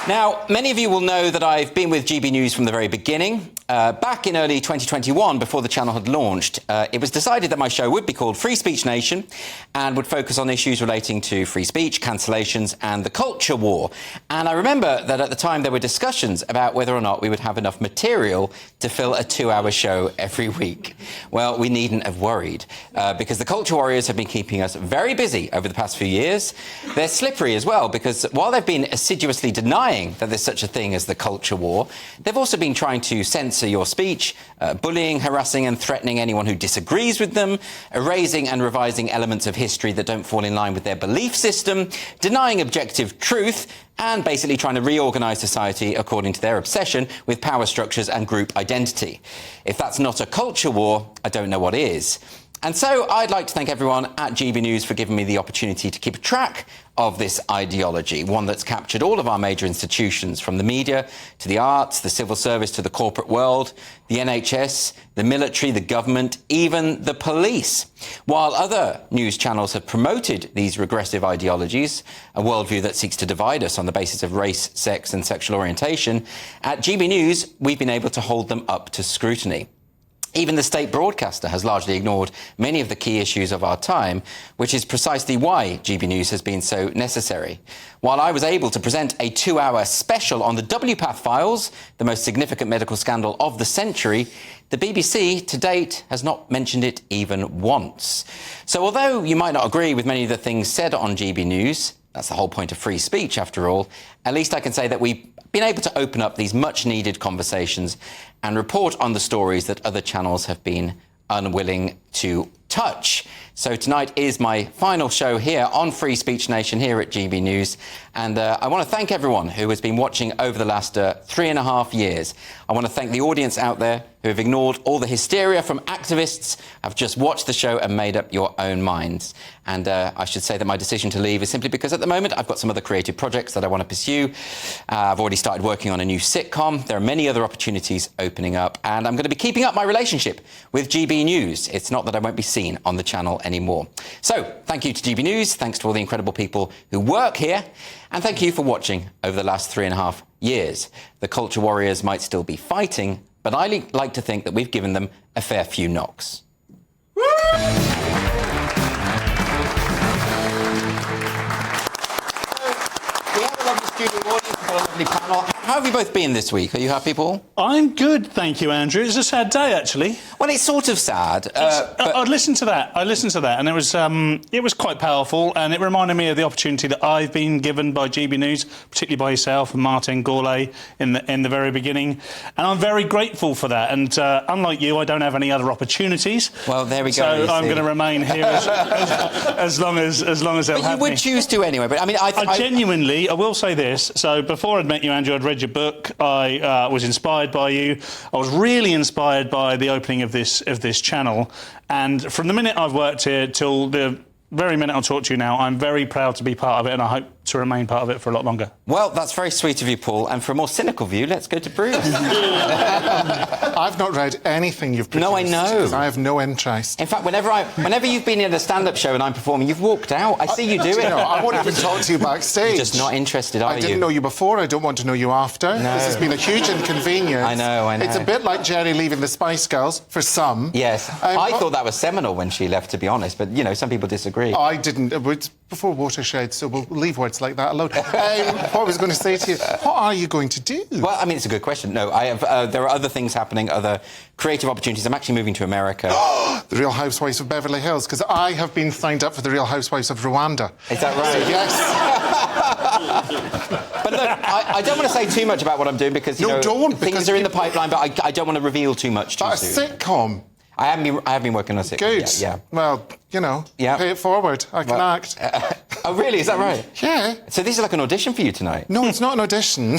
Now, many of you will know that I've been with GB News from the very beginning. Back in early 2021, before the channel had launched, it was decided that my show would be called Free Speech Nation and would focus on issues relating to free speech, cancellations and the culture war. And I remember that at the time there were discussions about whether or not we would have enough material to fill a 2-hour show every week. Well, we needn't have worried, because the culture warriors have been keeping us very busy over the past few years. They're slippery as well, because while they've been assiduously denying that there's such a thing as the culture war, they've also been trying to censor your speech, bullying, harassing and threatening anyone who disagrees with them, erasing and revising elements of history that don't fall in line with their belief system, denying objective truth, and basically trying to reorganise society according to their obsession with power structures and group identity. If that's not a culture war, I don't know what is. And so I'd like to thank everyone at GB News for giving me the opportunity to keep track of this ideology, one that's captured all of our major institutions, from the media to the arts, the civil service to the corporate world, the NHS, the military, the government, even the police. While other news channels have promoted these regressive ideologies, a worldview that seeks to divide us on the basis of race, sex and sexual orientation, at GB News we've been able to hold them up to scrutiny. Even the state broadcaster has largely ignored many of the key issues of our time, which is precisely why GB News has been so necessary. While I was able to present a 2-hour special on the WPATH files, the most significant medical scandal of the century, the BBC to date has not mentioned it even once. So although you might not agree with many of the things said on GB News, that's the whole point of free speech after all, at least I can say that we've been able to open up these much-needed conversations and report on the stories that other channels have been unwilling to touch. So tonight is my final show here on Free Speech Nation here at GB News, and I want to thank everyone who has been watching over the last 3.5 years. I want to thank the audience out there who have ignored all the hysteria from activists, have just watched the show and made up your own minds. And I should say that my decision to leave is simply because at the moment I've got some other creative projects that I want to pursue. I've already started working on a new sitcom. There are many other opportunities opening up, and I'm going to be keeping up my relationship with GB News. It's not that I won't be seen on the channel anymore. So thank you to GB News, thanks to all the incredible people who work here, and thank you for watching over the last 3.5 years. The culture warriors might still be fighting, but I like to think that we've given them a fair few knocks. We have a lovely studio audience, a lovely panel. How have you both been this week? Are you happy, Paul? I'm good, thank you, Andrew. It's a sad day, actually. Well, it's sort of sad. I listened to that, and it was quite powerful, and it reminded me of the opportunity that I've been given by GB News, particularly by yourself and Martin Gourlay in the very beginning, and I'm very grateful for that. And unlike you, I don't have any other opportunities. Well, there we go. So I'm going to remain here as long as they'll have me. But you would choose to anyway. But I mean, I genuinely, I will say this. So before I'd met you, Andrew, I'd read your book. I was inspired by you. I was really inspired by the opening of this channel, and from the minute I've worked here till the very minute I'll talk to you now, I'm very proud to be part of it, and I hope to remain part of it for a lot longer. Well, that's very sweet of you, Paul. And for a more cynical view, let's go to Bruce. I've not read anything you've produced. No, I know. I have no interest. In fact, whenever you've been in a stand-up show and I'm performing, you've walked out. I see you do it. No, I won't even talk to you backstage. You're just not interested, are you? I didn't know you before. I don't want to know you after. No. This has been a huge inconvenience. I know. It's a bit like Jerry leaving the Spice Girls, for some. Yes. I thought that was seminal when she left, to be honest. But, you know, some people disagree. I didn't. It was before Watershed, so we'll leave words like that alone. What I was going to say to you, what are you going to do? Well, I mean, it's a good question. No, I have. There are other things happening, other creative opportunities. I'm actually moving to America. The Real Housewives of Beverly Hills, because I have been signed up for the Real Housewives of Rwanda. Is that right? So, yes. But look, I don't want to say too much about what I'm doing because, you know, things are in the pipeline, but I don't want to reveal too much too soon. A sitcom? I have been working on a sitcom. Good. Yeah. Well, you know, pay it forward. I can act. Oh, really? Is that right? Yeah. So this is like an audition for you tonight? No, it's not an audition.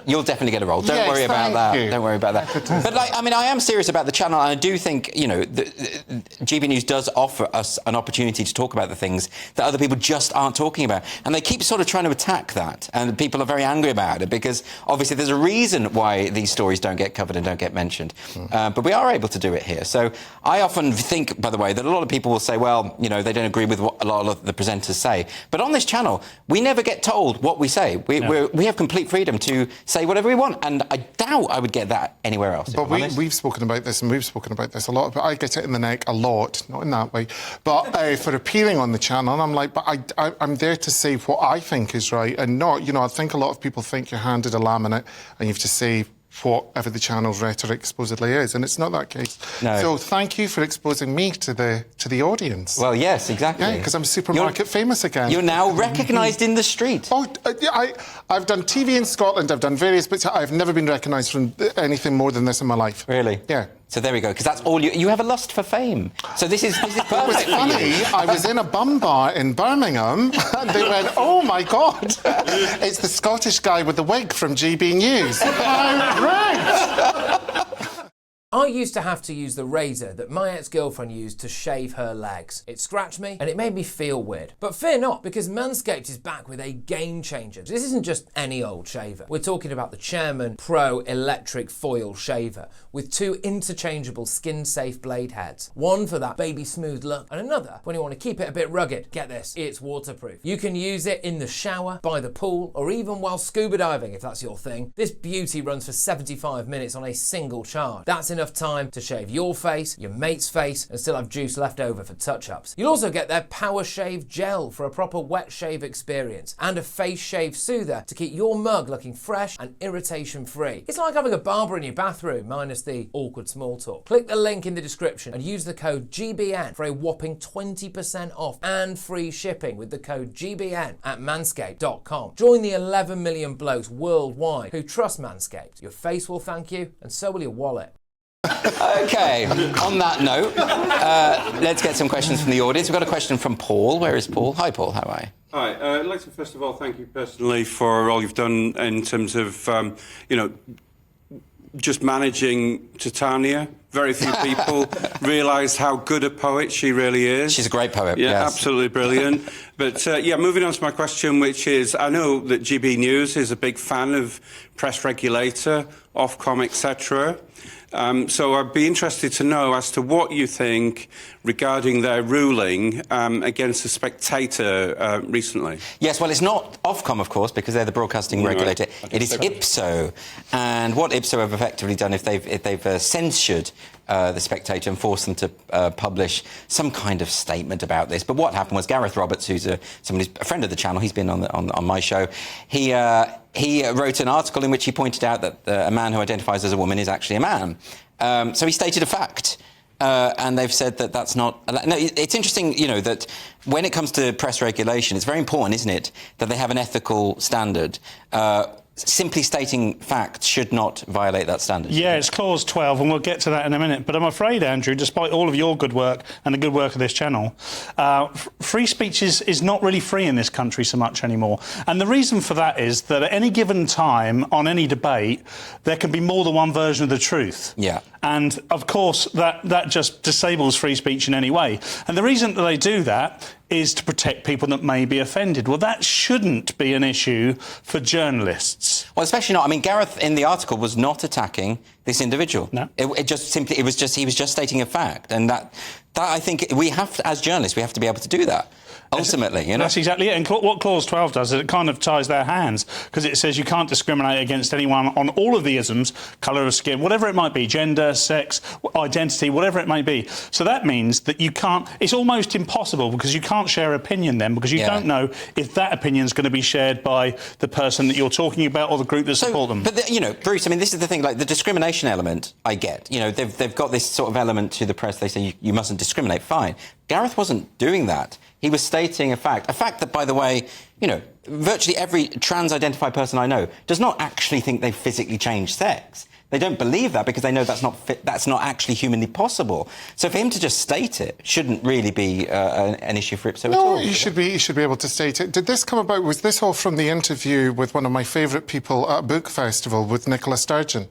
You'll definitely get a role. Don't worry about that. Don't worry about that. But, like, I mean, I am serious about the channel, and I do think, you know, GB News does offer us an opportunity to talk about the things that other people just aren't talking about. And they keep sort of trying to attack that, and people are very angry about it, because obviously there's a reason why these stories don't get covered and don't get mentioned. But we are able to do it here. So I often think, by the way, that a lot of people will say, well, you know, they don't agree with what a lot of the presenters say. say. But on this channel, we never get told what we say. We have complete freedom to say whatever we want, and I doubt I would get that anywhere else. But we've spoken about this, and we've spoken about this a lot, but I get it in the neck a lot, not in that way, but for appearing on the channel, and I'm like, but I'm there to say what I think is right, and not, you know, I think a lot of people think you're handed a laminate and you have to say whatever the channel's rhetoric supposedly is, and it's not that case. No. So thank you for exposing me to the audience. Well, yes, exactly. Yeah, because I'm supermarket famous again. You're now recognised in the street. Oh, I've done TV in Scotland, I've done various bits. I've never been recognised from anything more than this in my life. Really? Yeah. So there we go, because that's all you have a lust for fame. So this is perfect. It was funny, I was in a bum bar in Birmingham, and they went, oh my God, it's the Scottish guy with the wig from GBNews. How great! I used to have to use the razor that my ex-girlfriend used to shave her legs. It scratched me and it made me feel weird. But fear not, because Manscaped is back with a game changer. This isn't just any old shaver. We're talking about the Chairman Pro Electric Foil Shaver with 2 interchangeable skin-safe blade heads. One for that baby smooth look, and another when you want to keep it a bit rugged. Get this, it's waterproof. You can use it in the shower, by the pool, or even while scuba diving if that's your thing. This beauty runs for 75 minutes on a single charge. That's enough time to shave your face, your mate's face, and still have juice left over for touch-ups. You'll also get their Power Shave Gel for a proper wet shave experience, and a face shave soother to keep your mug looking fresh and irritation-free. It's like having a barber in your bathroom, minus the awkward small talk. Click the link in the description and use the code GBN for a whopping 20% off and free shipping with the code GBN at manscaped.com. Join the 11 million blokes worldwide who trust Manscaped. Your face will thank you, and so will your wallet. OK, on that note, let's get some questions from the audience. We've got a question from Paul. Where is Paul? Hi, Paul. How are you? Hi. I'd like to, first of all, thank you personally for all you've done in terms of, you know, just managing Titania. Very few people realise how good a poet she really is. She's a great poet, yeah, yes. Absolutely brilliant. But, yeah, moving on to my question, which is, I know that GBNews is a big fan of press regulator, Ofcom, etc. So I'd be interested to know as to what you think regarding their ruling against The Spectator recently. Yes, well, it's not Ofcom, of course, because they're the broadcasting regulator. It is IPSO. And what IPSO have effectively done, if they've censured The Spectator and forced them to publish some kind of statement about this. But what happened was Gareth Roberts, who's a friend of the channel, he's been on my show, he wrote an article in which he pointed out that a man who identifies as a woman is actually a man. So he stated a fact. And they've said that that's not... No, it's interesting, you know, that when it comes to press regulation, it's very important, isn't it, that they have an ethical standard. Simply stating facts should not violate that standard. Yeah, it's clause 12, and we'll get to that in a minute. But I'm afraid, Andrew, despite all of your good work and the good work of this channel, free speech is not really free in this country so much anymore. And the reason for that is that at any given time, on any debate, there can be more than one version of the truth. Yeah. And, of course, that just disables free speech in any way. And the reason that they do that is to protect people that may be offended. Well, that shouldn't be an issue for journalists. Well, especially not. I mean, Gareth in the article was not attacking this individual. No. He was just stating a fact, and that I think we have to, as journalists, we have to be able to do that. Ultimately, you know. That's exactly it. And what Clause 12 does is it kind of ties their hands, because it says you can't discriminate against anyone on all of the isms, colour of skin, whatever it might be, gender, sex, identity, whatever it may be. So that means that you can't... It's almost impossible, because you can't share opinion then, because you don't know if that opinion is going to be shared by the person that you're talking about or the group that support them. But, you know, Bruce, I mean, this is the thing, like, the discrimination element, I get. You know, they've got this sort of element to the press. They say you mustn't discriminate. Fine. Gareth wasn't doing that. He was stating a fact that, by the way, you know, virtually every trans-identified person I know does not actually think they've physically changed sex. They don't believe that because they know that's not actually humanly possible. So for him to just state it shouldn't really be an issue for IPSO at all. No, he should be able to state it. Did this come about? Was this all from the interview with one of my favourite people at a book festival with Nicola Sturgeon?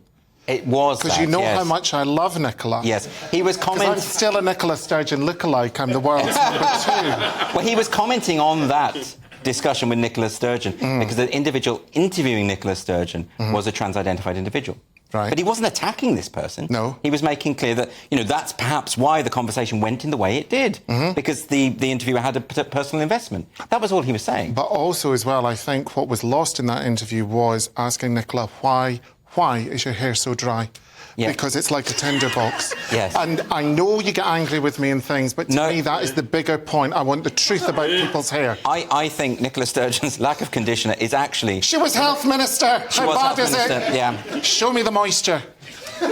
It was because you know how much I love Nicola. Yes, he was commenting. I'm still a Nicola Sturgeon lookalike. I'm the world's number 2. Well, he was commenting on that discussion with Nicola Sturgeon because the individual interviewing Nicola Sturgeon was a trans-identified individual. Right. But he wasn't attacking this person. No. He was making clear that, that's perhaps why the conversation went in the way it did, because the interviewer had a personal investment. That was all he was saying. But also, as well, I think what was lost in that interview was asking Nicola, why is your hair so dry? Yeah. Because it's like a tinderbox. Yes. And I know you get angry with me and things, but to me that is the bigger point. I want the truth about people's hair. I think Nicola Sturgeon's lack of conditioner is actually... She was health minister. How bad is it? Yeah. Show me the moisture. Do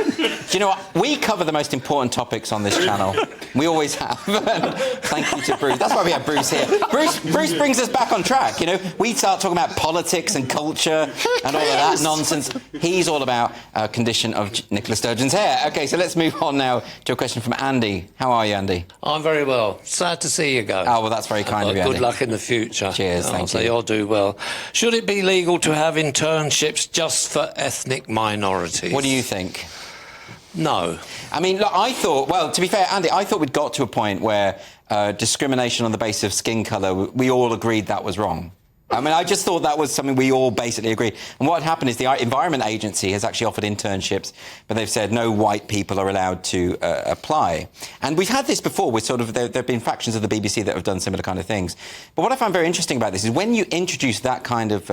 you know what? We cover the most important topics on this channel. We always have. Thank you to Bruce. That's why we have Bruce here. Bruce brings us back on track. We start talking about politics and culture and all of that nonsense. He's all about condition of Nicola Sturgeon's hair. OK, so let's move on now to a question from Andy. How are you, Andy? I'm very well. Sad to see you go. Oh, well, that's very kind of you, Andy. Good luck in the future. Cheers, thank you. So you'll do well. Should it be legal to have internships just for ethnic minorities? What do you think? No. I mean, look, I thought, well, to be fair, Andy, I thought we'd got to a point where discrimination on the basis of skin colour, we all agreed that was wrong. I mean, I just thought that was something we all basically agreed. And what happened is the Environment Agency has actually offered internships, but they've said no white people are allowed to apply. And we've had this before with there have been factions of the BBC that have done similar kind of things. But what I find very interesting about this is when you introduce that kind of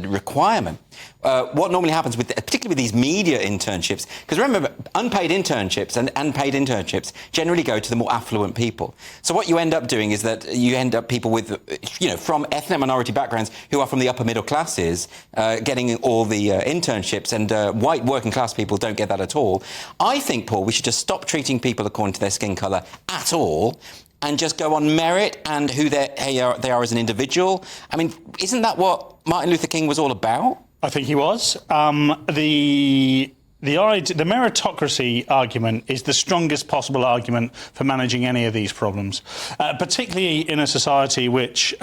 requirement, what normally happens, particularly with these media internships, because remember, unpaid internships and paid internships generally go to the more affluent people. So what you end up doing is that you end up people with, from ethnic minority backgrounds who are from the upper middle classes getting all the internships, and white working class people don't get that at all. I think, Paul, we should just stop treating people according to their skin colour at all and just go on merit and who they are as an individual. I mean, isn't that what Martin Luther King was all about? I think he was. The meritocracy argument is the strongest possible argument for managing any of these problems, particularly in a society which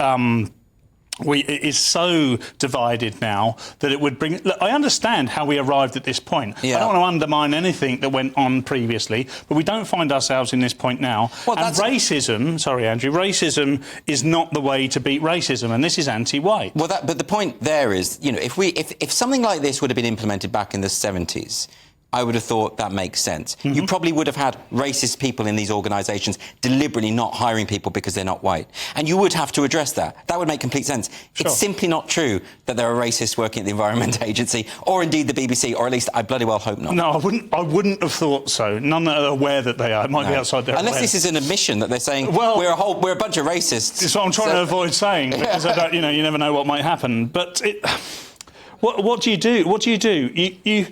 is so divided now that it would bring... Look, I understand how we arrived at this point. Yeah. I don't want to undermine anything that went on previously, but we don't find ourselves in this point now. Well, and racism, sorry, Andrew, racism is not the way to beat racism, and this is anti-white. Well, but the point there is, if something like this would have been implemented back in the 70s, I would have thought that makes sense. You probably would have had racist people in these organisations deliberately not hiring people because they're not white. And you would have to address that. That would make complete sense. Sure. It's simply not true that there are racists working at the Environment Agency, or indeed the BBC, or at least I bloody well hope not. No, I wouldn't have thought so. None that are aware that they are. It might be outside their Unless awareness. this is an admission that they're saying, we're a bunch of racists. It's what I'm trying to avoid saying, because you never know what might happen. But what do you do? What do you do? You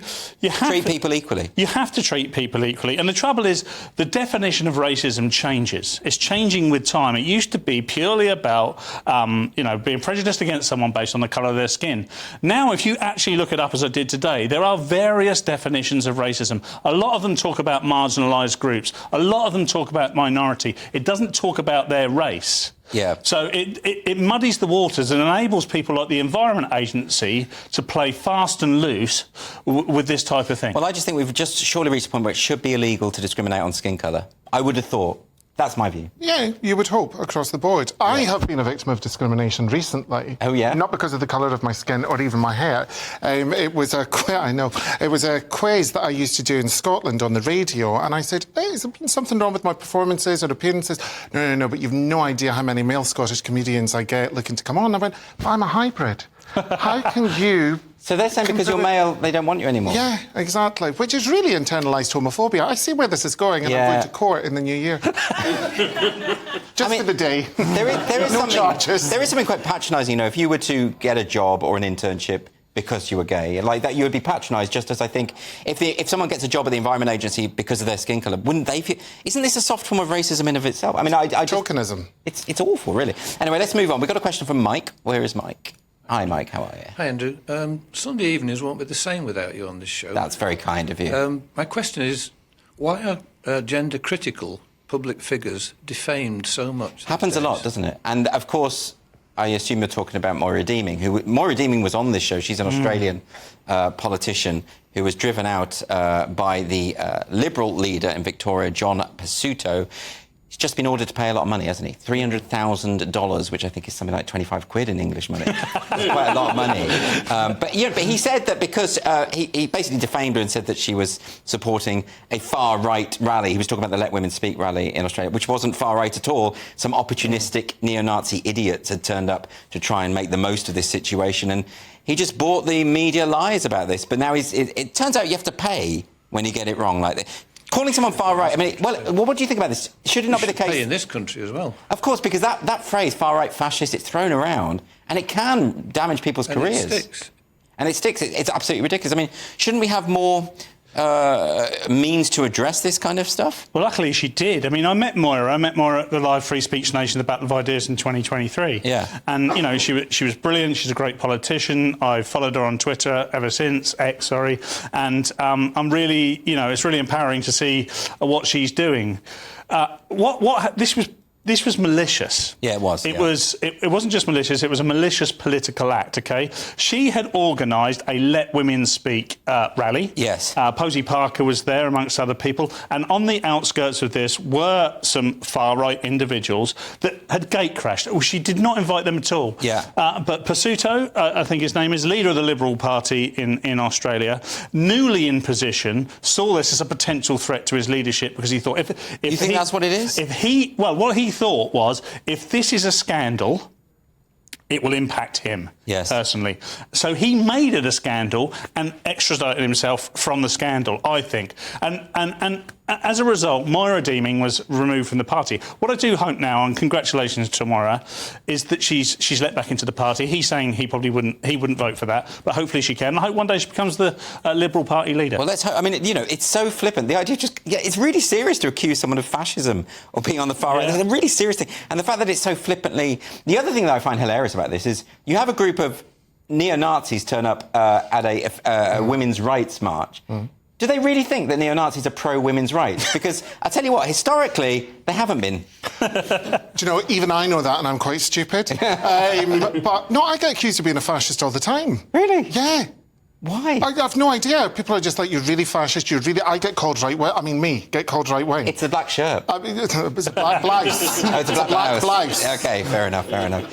have treat people equally. You have to treat people equally. And the trouble is, the definition of racism changes. It's changing with time. It used to be purely about, being prejudiced against someone based on the colour of their skin. Now, if you actually look it up, as I did today, there are various definitions of racism. A lot of them talk about marginalised groups. A lot of them talk about minority. It doesn't talk about their race. Yeah. So it muddies the waters and enables people like the Environment Agency to play fast and loose with this type of thing. Well, I just think we've just surely reached a point where it should be illegal to discriminate on skin colour. I would have thought. That's my view. Yeah, you would hope, across the board. Yeah. I have been a victim of discrimination recently. Oh, yeah? Not because of the colour of my skin or even my hair. It was a quiz that I used to do in Scotland on the radio, and I said, hey, is there something wrong with my performances or appearances? No, but you've no idea how many male Scottish comedians I get looking to come on. I went, I'm a hybrid. How can you... So they're saying because you're male, they don't want you anymore? Yeah, exactly. Which is really internalised homophobia. I see where this is going, and I'm going to court in the new year. For the day. There is no charges. There is something quite patronising, if you were to get a job or an internship because you were gay, like that, you would be patronised, just as I think if someone gets a job at the Environment Agency because of their skin colour, wouldn't they feel... Isn't this a soft form of racism in and of itself? I mean, tokenism. It's awful, really. Anyway, let's move on. We've got a question from Mike. Where is Mike? Hi, Mike, how are you? Hi, Andrew. Sunday evenings won't be the same without you on this show. That's very kind of you. My question is, why are gender-critical public figures defamed so much? Happens a lot, doesn't it? And, of course, I assume you're talking about Moira Deeming. Moira Deeming was on this show. She's an Australian politician who was driven out by the Liberal leader in Victoria, John Pesutto. He's just been ordered to pay a lot of money, hasn't he? $300,000, which I think is something like 25 quid in English money. It's quite a lot of money. But he said that because he basically defamed her and said that she was supporting a far-right rally. He was talking about the Let Women Speak rally in Australia, which wasn't far-right at all. Some opportunistic neo-Nazi idiots had turned up to try and make the most of this situation. And he just bought the media lies about this. But now it turns out you have to pay when you get it wrong like this. Calling someone far-right, I mean, well, what do you think about this? Should it not be the case? Pay in this country as well. Of course, because that phrase, far-right fascist, it's thrown around, and it can damage people's careers. It sticks. And it sticks. It's absolutely ridiculous. I mean, shouldn't we have more means to address this kind of stuff? Well, luckily she did. I mean, I met Moira at the live Free Speech Nation, the Battle of Ideas in 2023. Yeah. And, you know, she was brilliant. She's a great politician. I've followed her on Twitter ever since, X, sorry. And I'm really, you know, it's really empowering to see what she's doing. This was malicious. Yeah, it was. It wasn't just malicious, it was a malicious political act, OK? She had organised a Let Women Speak rally. Yes. Posey Parker was there, amongst other people. And on the outskirts of this were some far-right individuals that had gate-crashed. Well, she did not invite them at all. Yeah. But Pasuto, I think his name is, leader of the Liberal Party in Australia, newly in position, saw this as a potential threat to his leadership because he thought... You think that's what it is? What he thought was, if this is a scandal, it will impact him personally. So he made it a scandal and extradited himself from the scandal, I think. And as a result, Moira Deeming was removed from the party. What I do hope now, and congratulations to Moira, is that she's let back into the party. He's saying he probably wouldn't vote for that, but hopefully she can. I hope one day she becomes the Liberal Party leader. Well, let's hope. I mean, you know, it's so flippant. The idea it's really serious to accuse someone of fascism or being on the far right. It's a really serious thing. And the fact that it's so flippantly... The other thing that I find hilarious about this is you have a group of neo-Nazis turn up at a women's rights march. Do they really think that neo-Nazis are pro-women's rights? Because I tell you what, historically, they haven't been. Do you know, even I know that, and I'm quite stupid. But no, I get accused of being a fascist all the time. Really? Yeah. Why? I have no idea. People are just like, you're really fascist, I get called right-wing. I mean, get called right-wing. It's a black shirt. I mean, it's a black blouse. Oh, it's a black blouse. OK, fair enough.